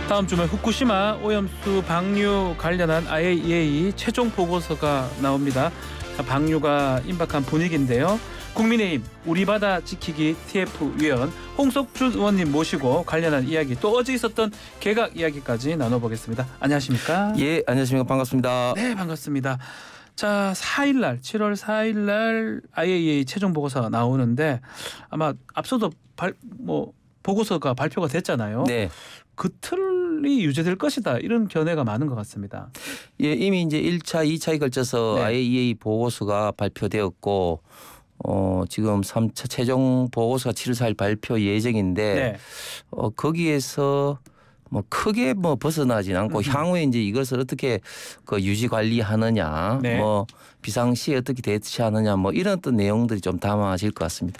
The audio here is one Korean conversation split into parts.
다음 주말 후쿠시마 오염수 방류 관련한 IAEA 최종 보고서가 나옵니다. 방류가 임박한 분위기인데요. 국민의힘 우리 바다 지키기 TF 위원 홍석준 의원님 모시고 관련한 이야기 또 어제 있었던 개각 이야기까지 나눠보겠습니다. 안녕하십니까? 예, 안녕하십니까. 반갑습니다. 네, 반갑습니다. 자, 7월 4일 IAEA 최종 보고서가 나오는데 아마 앞서도 보고서가 발표가 됐잖아요. 네. 그 틀이 유지될 것이다 이런 견해가 많은 것 같습니다. 예, 이미 이제 1차, 2차에 걸쳐서 네. IAEA 보고서가 발표되었고 지금 3차 최종 보고서가 7월 4일 발표 예정인데 네. 거기에서 크게 벗어나진 않고 향후에 이제 이것을 어떻게 유지 관리하느냐, 네. 비상시에 어떻게 대처하느냐, 이런 어떤 내용들이 좀 담아질 것 같습니다.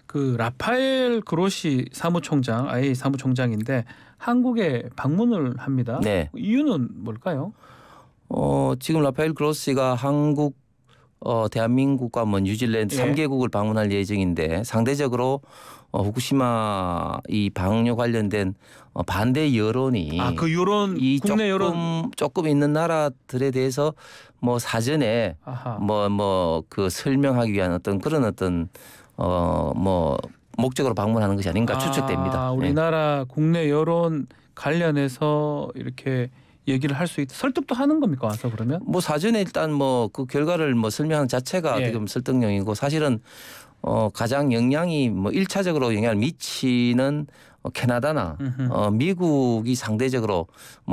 그 라파엘 그로시 사무총장, IAEA 사무총장인데 한국에 방문을 합니다. 네. 이유는 뭘까요? 지금 라파엘 그로시가 한국, 대한민국과 뉴질랜드 예. 3개국을 방문할 예정인데 상대적으로 후쿠시마 이 방류 관련된 반대 여론이 그 여론, 국내 여론 조금 있는 나라들에 대해서 사전에 아하. 그 설명하기 위한 그런 목적으로 방문하는 것이 아닌가 추측됩니다. 우리나라 국내 여론 관련해서 이렇게 얘기를 할 수 있다. 설득도 하는 겁니까 와서 그러면? 사전에 일단 그 결과를 설명하는 자체가 예. 지금 설득용이고 사실은 가장 영향이 1차적으로 영향을 미치는 캐나다나 미국이 상대적으로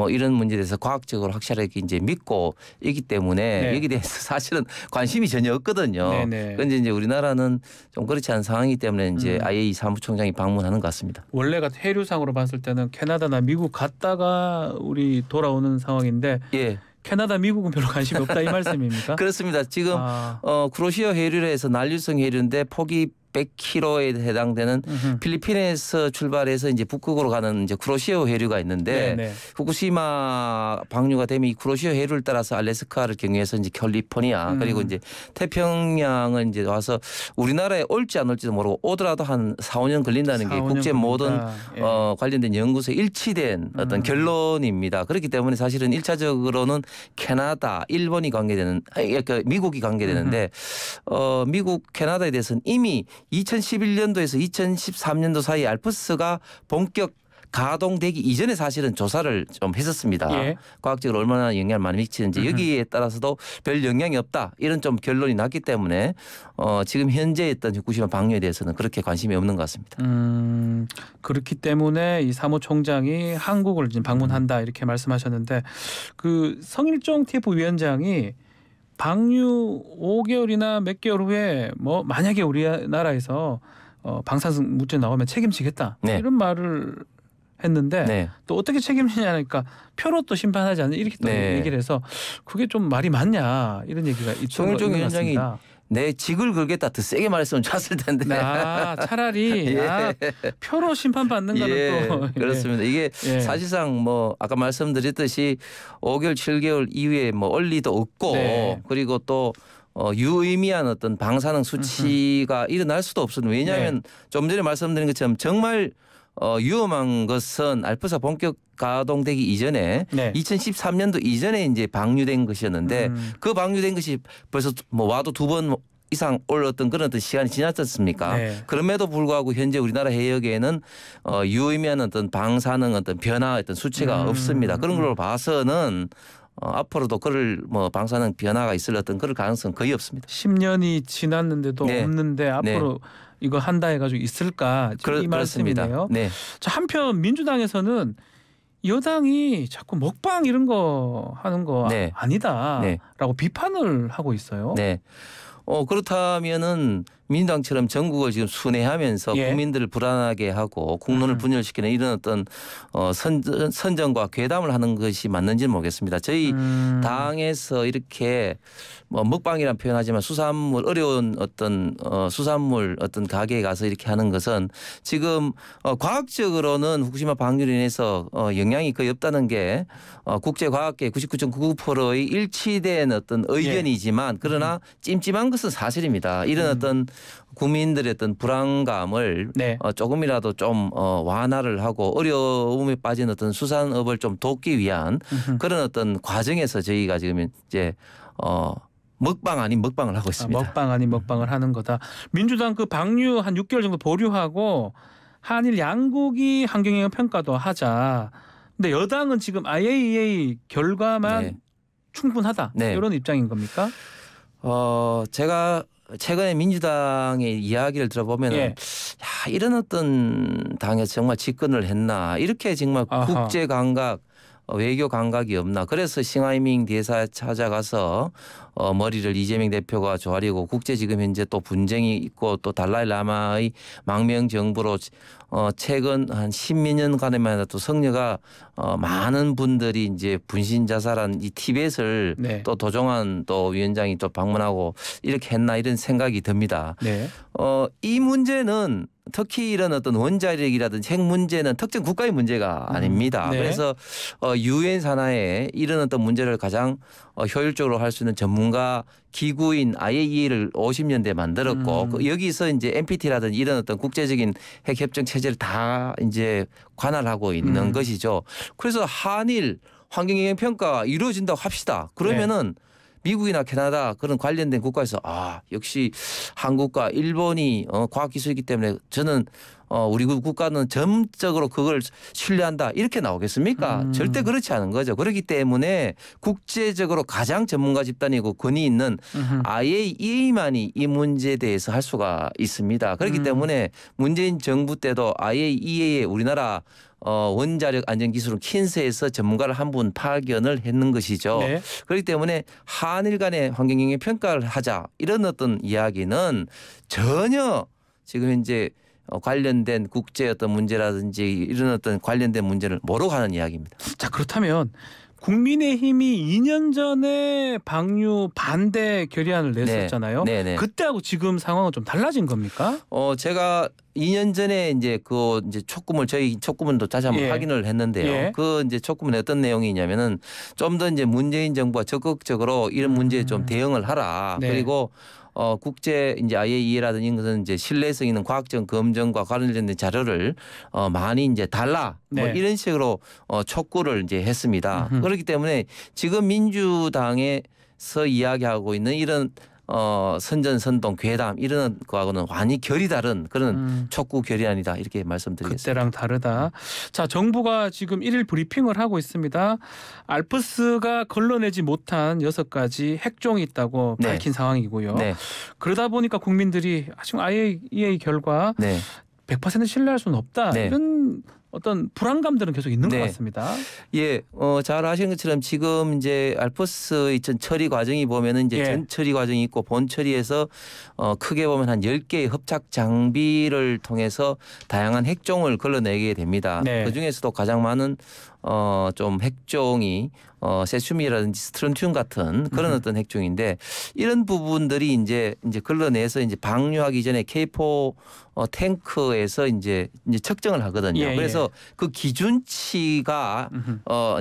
이런 문제에 대해서 과학적으로 확실하게 이제 믿고 있기 때문에 네. 여기에 대해서 사실은 관심이 전혀 없거든요. 네네. 그런데 이제 우리나라는 좀 그렇지 않은 상황이기 때문에 이제 IAEA 사무총장이 방문하는 것 같습니다. 원래가 해류상으로 봤을 때는 캐나다나 미국 갔다가 우리 돌아오는 상황인데 예. 캐나다, 미국은 별로 관심이 없다 이 말씀입니까? 그렇습니다. 지금 쿠로시오 해류에서 난류성 해류인데 폭이 100km에 해당되는 필리핀에서 출발해서 이제 북극으로 가는 이제 쿠로시오 해류가 있는데 네네. 후쿠시마 방류가 되면 이 쿠로시오 해류를 따라서 알래스카를 경유해서 이제 캘리포니아 그리고 이제 태평양을 이제 와서 우리나라에 올지 안 올지도 모르고 오더라도 한 4, 5년 걸린다는 게 국제 모든 관련된 연구소에 일치된 어떤 결론입니다. 그렇기 때문에 사실은 1차적으로는 캐나다, 일본이 관계되는 미국이 관계되는데 미국, 캐나다에 대해서는 이미 2011년도에서 2013년도 사이에 알프스가 본격 가동되기 이전에 사실은 조사를 좀 했었습니다. 예. 과학적으로 얼마나 영향을 많이 미치는지 여기에 따라서도 별 영향이 없다 이런 좀 결론이 났기 때문에 지금 현재 있던 후쿠시마 방류에 대해서는 그렇게 관심이 없는 것 같습니다. 그렇기 때문에 이 사무총장이 한국을 지금 방문한다 이렇게 말씀하셨는데 그 성일종 TF 위원장이 방류 5개월이나 몇 개월 후에 만약에 우리나라에서 방사능 물질 나오면 책임지겠다 네. 이런 말을 했는데 네. 또 어떻게 책임지냐니까 표로 또 심판하지 않는 이렇게 또 네. 얘기를 해서 그게 좀 말이 맞냐 이런 얘기가 있던 성일종 것 위원장이 같습니다. 내 직을 걸겠다 더 세게 말했으면 좋았을 텐데. 차라리 예. 표로 심판받는 거는 또 그렇습니다. 이게 사실상 아까 말씀드렸듯이 5개월 7개월 이후에 얼리도 없고 네. 그리고 또 유의미한 어떤 방사능 수치가 일어날 수도 없습니다. 왜냐하면 좀 전에 말씀드린 것처럼 정말 위험한 것은 알프스가 본격 가동되기 이전에 2013년도 이전에 이제 방류된 것이었는데 그 방류된 것이 벌써 와도 2번 이상 올랐던 그런 어떤 시간이 지났지 않습니까? 네. 그럼에도 불구하고 현재 우리나라 해역에는 유의미한 어떤 방사능 어떤 변화 어떤 수치가 없습니다. 그런 걸로 봐서는 앞으로도 그럴 방사능 변화가 있을 어떤 그럴 가능성 거의 없습니다. 10년이 지났는데도 없는데 앞으로 이거 한다 해가지고 있을까 이 말씀이네요. 네. 자, 한편 민주당에서는 여당이 자꾸 먹방 이런 거 하는 거 아니다라고 비판을 하고 있어요. 네. 그렇다면은 민주당처럼 전국을 지금 순회하면서 국민들을 불안하게 하고 국론을 분열시키는 이런 어떤 선전과 괴담을 하는 것이 맞는지는 모르겠습니다. 저희 당에서 이렇게 먹방이란 표현하지만 수산물 어려운 어떤 수산물 어떤 가게에 가서 이렇게 하는 것은 지금 과학적으로는 후쿠시마 방류로 인해서 영향이 거의 없다는 게 국제과학계 99.99%의 일치된 어떤 의견이지만 그러나 찜찜한 것은 사실입니다. 이런 어떤 국민들의 어떤 불안감을 네. 조금이라도 좀 완화를 하고 어려움에 빠진 어떤 수산업을 좀 돕기 위한 그런 어떤 과정에서 저희가 지금 이제 먹방 아닌 먹방을 하고 있습니다. 먹방 아닌 먹방을 하는 거다. 민주당 그 방류 한 6개월 정도 보류하고 한일 양국이 환경영향 평가도 하자. 근데 여당은 지금 IAEA 결과만 네. 충분하다. 네. 이런 입장인 겁니까? 제가 최근에 민주당의 이야기를 들어보면 예. 야, 이런 어떤 당에서 정말 집권을 했나 이렇게 정말 아하. 국제 감각 외교 감각이 없나. 그래서 싱하이밍 대사 찾아가서 머리를 이재명 대표가 조아리고 국제 지금 현재 또 분쟁이 있고 또 달라이라마의 망명 정부로 최근 한 10몇 년간에만 해도 성녀가 많은 분들이 이제 분신 자살한 이 티벳을 네. 또 도종환 또 위원장이 또 방문하고 이렇게 했나 이런 생각이 듭니다. 네. 이 문제는 특히 이런 어떤 원자력이라든지 핵 문제는 특정 국가의 문제가 아닙니다. 네. 그래서 유엔 산하에 이런 어떤 문제를 가장 효율적으로 할 수 있는 전문가 기구인 IAEA를 50년대에 만들었고 여기서 이제 NPT라든지 이런 어떤 국제적인 핵 협정 체제를 다 이제 관할하고 있는 것이죠. 그래서 한일 환경영향 평가가 이루어진다고 합시다. 그러면은 미국이나 캐나다 그런 관련된 국가에서 역시 한국과 일본이 과학기술이기 때문에 저는 우리 국가는 전적으로 그걸 신뢰한다 이렇게 나오겠습니까? 절대 그렇지 않은 거죠. 그렇기 때문에 국제적으로 가장 전문가 집단이고 권위 있는 IAEA만이 이 문제에 대해서 할 수가 있습니다. 그렇기 때문에 문재인 정부 때도 IAEA에 우리나라 원자력 안전기술은 킨스에서 전문가를 한 분 파견을 했는 것이죠. 네. 그렇기 때문에 한일 간의 환경영향 평가를 하자 이런 어떤 이야기는 전혀 지금 현재 관련된 국제 어떤 문제라든지 이런 어떤 관련된 문제를 모르고 하는 이야기입니다. 자, 그렇다면 국민의힘이 2년 전에 방류 반대 결의안을 냈었잖아요. 네네. 그때하고 지금 상황은 좀 달라진 겁니까? 제가 2년 전에 이제 그 이제 촉구문 저희 촉구문도 다시 한번 예. 확인을 했는데요. 예. 그 이제 촉구문에 어떤 내용이냐면은 좀 더 이제 문재인 정부가 적극적으로 이런 문제에 좀 대응을 하라. 네. 그리고 국제 이제 IAEA라든지 이런 것은 이제 신뢰성 있는 과학적 검증과 관련된 자료를 많이 이제 달라. 뭐 네. 이런 식으로 촉구를 이제 했습니다. 그렇기 때문에 지금 민주당에서 이야기하고 있는 이런 선전선동 괴담 이런 거하고는 완전히 결이 다른 그런 촉구 결의안이다 이렇게 말씀드리겠습니다. 그때랑 다르다. 자, 정부가 지금 1일 브리핑을 하고 있습니다. 알프스가 걸러내지 못한 6가지 핵종이 있다고 네. 밝힌 상황이고요. 네. 그러다 보니까 국민들이 지금 IAEA 결과 네. 100% 신뢰할 수는 없다. 네. 이런 어떤 불안감들은 계속 있는 네. 것 같습니다. 예, 잘 아시는 것처럼 지금 이제 알프스의 전 처리 과정이 보면은 이제 예. 전 처리 과정이 있고 본 처리에서 크게 보면 한 10개의 합착 장비를 통해서 다양한 핵종을 걸러내게 됩니다. 네. 그 중에서도 가장 많은 좀 핵종이 세슘이라든지 스트론튬 같은 그런 어떤 핵종인데 이런 부분들이 이제 걸러내서 이제 방류하기 전에 K4 탱크에서 이제 측정을 하거든요. 예, 그래서 그 기준치가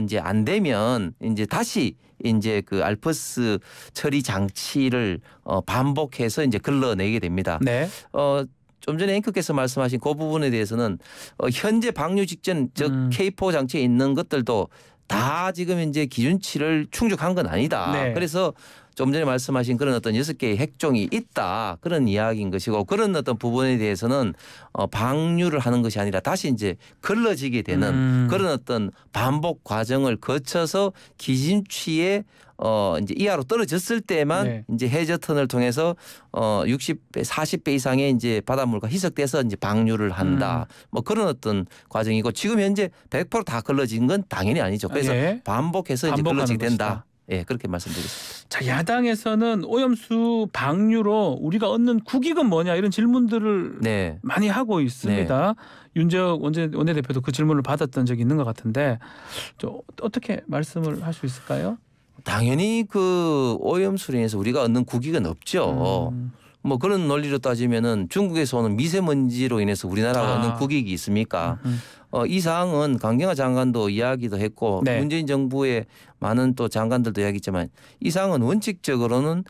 이제 안 되면 이제 다시 이제 그 알프스 처리 장치를 반복해서 이제 걸러내게 됩니다. 네. 좀 전에 앵커께서 말씀하신 그 부분에 대해서는 현재 방류 직전 즉 K4 장치에 있는 것들도 다 지금 이제 기준치를 충족한 건 아니다. 네. 그래서 좀 전에 말씀하신 그런 어떤 6개의 핵종이 있다. 그런 이야기인 것이고 그런 어떤 부분에 대해서는 방류를 하는 것이 아니라 다시 이제 걸러지게 되는 그런 어떤 반복 과정을 거쳐서 기준치에 이제 이하로 떨어졌을 때만 네. 이제 해저턴을 통해서 60배, 40배 이상의 이제 바닷물과 희석돼서 이제 방류를 한다. 뭐 그런 어떤 과정이고 지금 현재 100%다 걸러진 건 당연히 아니죠. 그래서 예. 반복해서 이제 반복하는 걸러지게 된다. 것이다. 예, 그렇게 말씀드리겠습니다. 자, 야당에서는 오염수 방류로 우리가 얻는 국익은 뭐냐 이런 질문들을 네. 많이 하고 있습니다. 윤재혁 원내대표도 그 질문을 받았던 적이 있는 것 같은데 어떻게 말씀을 할 수 있을까요? 당연히 그 오염수로 인해서 우리가 얻는 국익은 없죠. 뭐 그런 논리로 따지면은 중국에서 오는 미세먼지로 인해서 우리나라가 얻는 국익이 있습니까? 이 사항은 강경화 장관도 이야기도 했고 네. 문재인 정부의 많은 또 장관들도 이야기했지만 이 사항은 원칙적으로는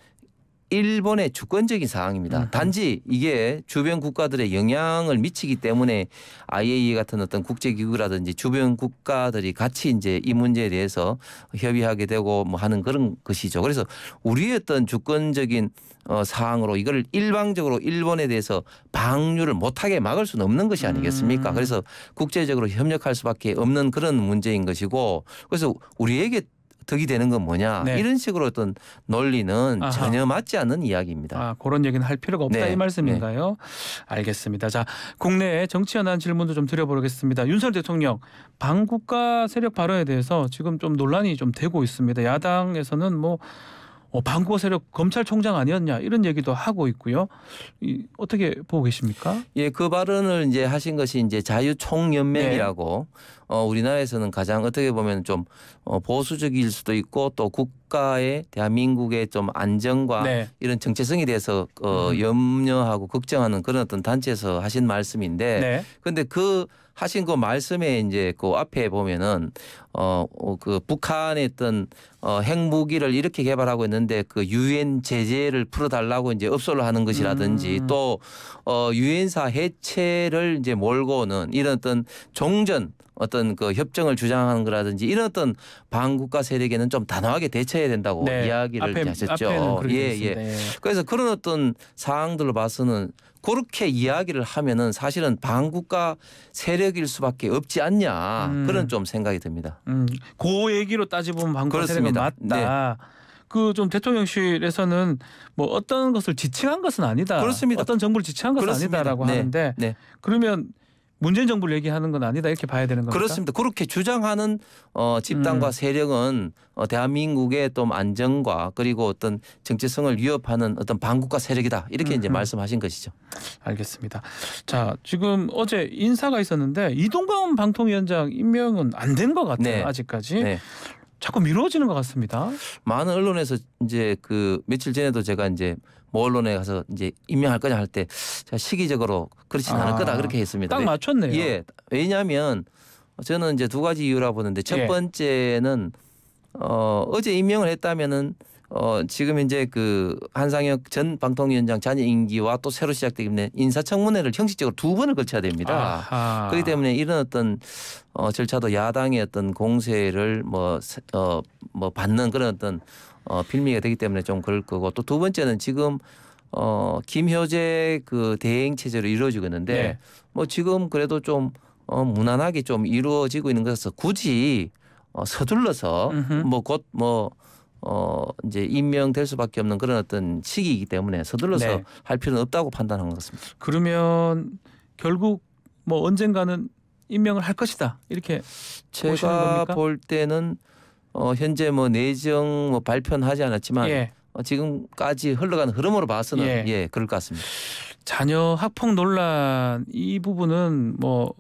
일본의 주권적인 사항입니다. 단지 이게 주변 국가들의 영향을 미치기 때문에 IAEA 같은 어떤 국제기구라든지 주변 국가들이 같이 이제 이 문제에 대해서 협의하게 되고 뭐 하는 그런 것이죠. 그래서 우리의 어떤 주권적인 사항으로 이걸 일방적으로 일본에 대해서 방류를 못하게 막을 수는 없는 것이 아니겠습니까? 그래서 국제적으로 협력할 수밖에 없는 그런 문제인 것이고 그래서 우리에게 득이 되는 건 뭐냐 네. 이런 식으로 어떤 논리는 아하. 전혀 맞지 않는 이야기입니다. 아, 그런 얘기는 할 필요가 없다 네. 이 말씀인가요? 알겠습니다. 자, 국내에 정치 연한 질문도 좀 드려보겠습니다. 윤석열 대통령 반국가 세력 발언에 대해서 지금 좀 논란이 좀 되고 있습니다. 야당에서는 뭐 반국가 세력 검찰총장 아니었냐 이런 얘기도 하고 있고요. 어떻게 보고 계십니까? 예, 그 발언을 이제 하신 것이 이제 자유총연맹이라고 우리나라에서는 가장 어떻게 보면 좀 보수적일 수도 있고 또 국가의 대한민국의 좀 안정과 네. 이런 정체성에 대해서 염려하고 걱정하는 그런 어떤 단체에서 하신 말씀인데 네. 그런데 그 하신 그 말씀에 이제 그 앞에 보면은 그 북한의 어떤 핵무기를 이렇게 개발하고 있는데 그 유엔 제재를 풀어달라고 이제 업소를 하는 것이라든지 또 유엔사 해체를 이제 몰고는 이런 어떤 종전 어떤 그 협정을 주장하는 거라든지 이런 어떤 반국가 세력에는 좀 단호하게 대처해야 된다고 네. 이야기를 하셨죠. 앞에는 그렇게 예, 됐습니다. 예. 예. 그래서 그런 어떤 사항들로 봐서는 그렇게 이야기를 하면은 사실은 반국가 세력일 수밖에 없지 않냐 그런 좀 생각이 듭니다. 그 얘기로 따지보면 반국가 세력은 그렇습니다. 맞다. 그 좀 대통령실에서는 뭐 어떤 것을 지칭한 것은 아니다. 그렇습니다. 어떤 정부를 지칭한 것은 그렇습니다. 아니다라고 네. 하는데 네. 그러면 문재인 정부를 얘기하는 건 아니다 이렇게 봐야 되는 겁니까? 그렇습니다. 그렇게 주장하는 집단과 세력은 대한민국의 또 안정과 그리고 어떤 정체성을 위협하는 어떤 반국가 세력이다 이렇게 이제 말씀하신 것이죠. 알겠습니다. 자, 지금 어제 인사가 있었는데 이동관 방통위원장 임명은 안 된 것 같아요. 네. 아직까지. 네. 자꾸 미뤄지는 것 같습니다. 많은 언론에서 이제 그 며칠 전에도 제가 이제 모 언론에 가서 이제 임명할 거냐 할 때 제가 시기적으로 그렇지는 않을 거다 그렇게 했습니다. 딱 맞췄네요. 예. 왜냐하면 저는 이제 두 가지 이유라 보는데 첫 예. 번째는 어제 임명을 했다면은 지금 이제 그 한상혁 전 방통위원장 잔여 임기와 또 새로 시작되기 때문에 인사청문회를 형식적으로 두 번을 거쳐야 됩니다. 아하. 그렇기 때문에 이런 어떤 절차도 야당의 어떤 공세를 뭐 받는 그런 어떤 빌미가 되기 때문에 좀 그럴 거고 또 두 번째는 지금 김효재 그 대행 체제로 이루어지고 있는데 네. 뭐 지금 그래도 좀 무난하게 좀 이루어지고 있는 것에서 굳이 서둘러서 이제 임명될 수밖에 없는 그런 어떤 시기이기 때문에 서둘러서 네. 할 필요는 없다고 판단한 것 같습니다. 그러면 결국 뭐 언젠가는 임명을 할 것이다 이렇게 보시는 제가 겁니까? 볼 때는 현재 뭐 내정 뭐 발표는 하지 않았지만 예. 지금까지 흘러가는 흐름으로 봐서는 예. 그럴 것 같습니다. 자녀 학폭 논란 이 부분은 뭐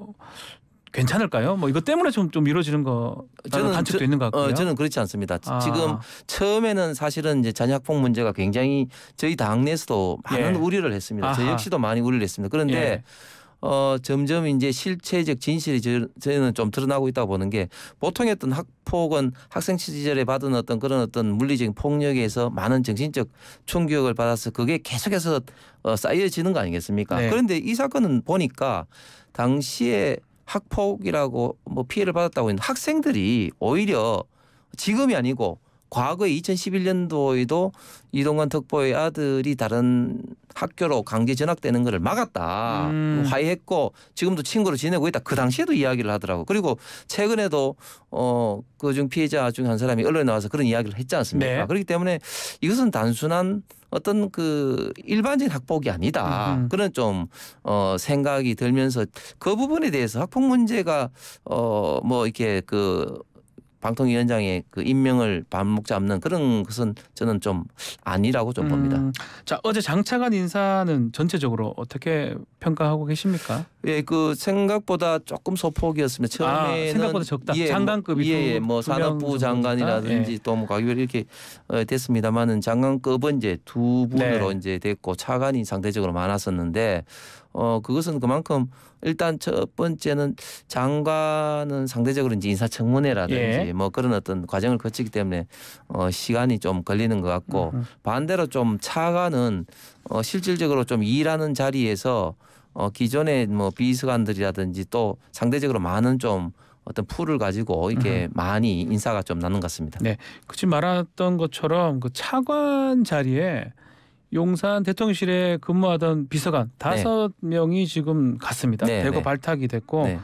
괜찮을까요? 뭐 이것 때문에 좀 미뤄지는 거 저는 관측도 있는 것 같고요. 저는 그렇지 않습니다. 지금 처음에는 사실은 이제 자녀 학폭 문제가 굉장히 저희 당 내에서도 많은 예. 우려를 했습니다. 저 아하. 역시도 많이 우려를 했습니다. 그런데 예. 점점 이제 실체적 진실이 저는 좀 드러나고 있다고 보는 게 보통의 어떤 학폭은 학생 시절에 받은 어떤 그런 어떤 물리적인 폭력에서 많은 정신적 충격을 받아서 그게 계속해서 쌓여지는 거 아니겠습니까? 네. 그런데 이 사건은 보니까 당시에 학폭이라고 뭐 피해를 받았다고 했는데 학생들이 오히려 지금이 아니고 과거에 2011년도에도 이동관 특보의 아들이 다른 학교로 강제 전학되는 것을 막았다. 화해했고 지금도 친구로 지내고 있다. 그 당시에도 이야기를 하더라고. 그리고 최근에도 그중 피해자 중 한 사람이 언론에 나와서 그런 이야기를 했지 않습니까? 네. 그렇기 때문에 이것은 단순한 어떤 그 일반적인 학폭이 아니다. 그런 좀 생각이 들면서 그 부분에 대해서 학폭 문제가 뭐 이렇게 그 방통위원장의 그 임명을 발목 잡는 그런 것은 저는 좀 아니라고 좀 봅니다. 자, 어제 장차관 인사는 전체적으로 어떻게 평가하고 계십니까? 예, 그 생각보다 조금 소폭이었습니다. 처음에는 생각보다 적다. 예, 장관급이 뭐 두 명 산업부 장관이라든지 예. 또 뭐 가교일 이렇게 됐습니다만은 장관급은 이제 두 분으로 네. 이제 됐고 차관이 상대적으로 많았었는데 그것은 그만큼 일단 첫 번째는 장관은 상대적으로 이제 인사청문회라든지 뭐 그런 어떤 과정을 거치기 때문에 시간이 좀 걸리는 것 같고 반대로 좀 차관은 실질적으로 좀 일하는 자리에서 기존의 뭐 비서관들이라든지 또 상대적으로 많은 좀 어떤 풀을 가지고 이렇게 많이 인사가 좀 나는 것 같습니다. 네, 그치 말했던 것처럼 그 차관 자리에 용산 대통령실에 근무하던 비서관 5명이 지금 갔습니다. 네, 대거 네. 발탁이 됐고, 네.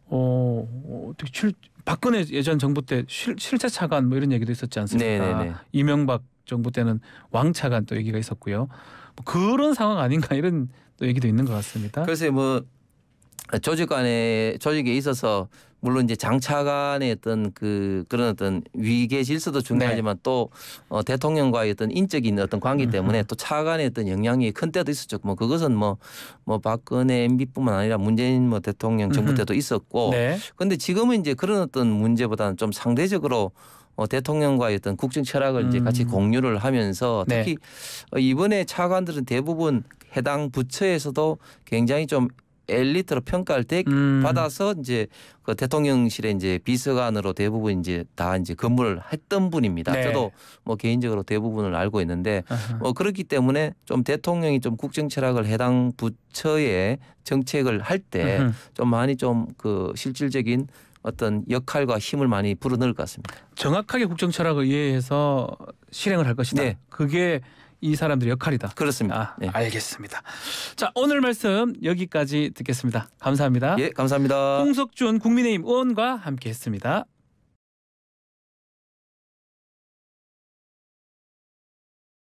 어떻게 박근혜 예전 정부 때 실제 차관 뭐 이런 얘기도 있었지 않습니까? 네, 네, 네. 이명박 정부 때는 왕차관 또 얘기가 있었고요. 뭐 그런 상황 아닌가 이런 또 얘기도 있는 것 같습니다. 글쎄 뭐 조직에 있어서 물론 이제 장차관의 어떤 그런 어떤 위계 질서도 중요하지만 또 대통령과의 어떤 인적인 어떤 관계 때문에 또 차관의 어떤 영향이 큰 때도 있었죠. 뭐 그것은 뭐 박근혜 MB뿐만 아니라 문재인 뭐 대통령 정부 때도 있었고. 네. 그런데 지금은 이제 그런 어떤 문제보다는 좀 상대적으로 대통령과의 어떤 국정 철학을 이제 같이 공유를 하면서 특히 이번에 차관들은 대부분 해당 부처에서도 굉장히 좀 엘리트로 평가를 받아서 이제 그 대통령실에 이제 비서관으로 대부분 이제 다 이제 근무를 했던 분입니다. 네. 저도 뭐 개인적으로 대부분을 알고 있는데 그렇기 때문에 좀 대통령이 좀 국정 철학을 해당 부처의 정책을 할 때 좀 많이 좀 그 실질적인 어떤 역할과 힘을 많이 불어넣을 것 같습니다. 정확하게 국정 철학을 이해해서 실행을 할 것이다. 네. 그게 이 사람들의 역할이다. 그렇습니다. 네. 알겠습니다. 자, 오늘 말씀 여기까지 듣겠습니다. 감사합니다. 예, 감사합니다. 홍석준 국민의힘 의원과 함께했습니다.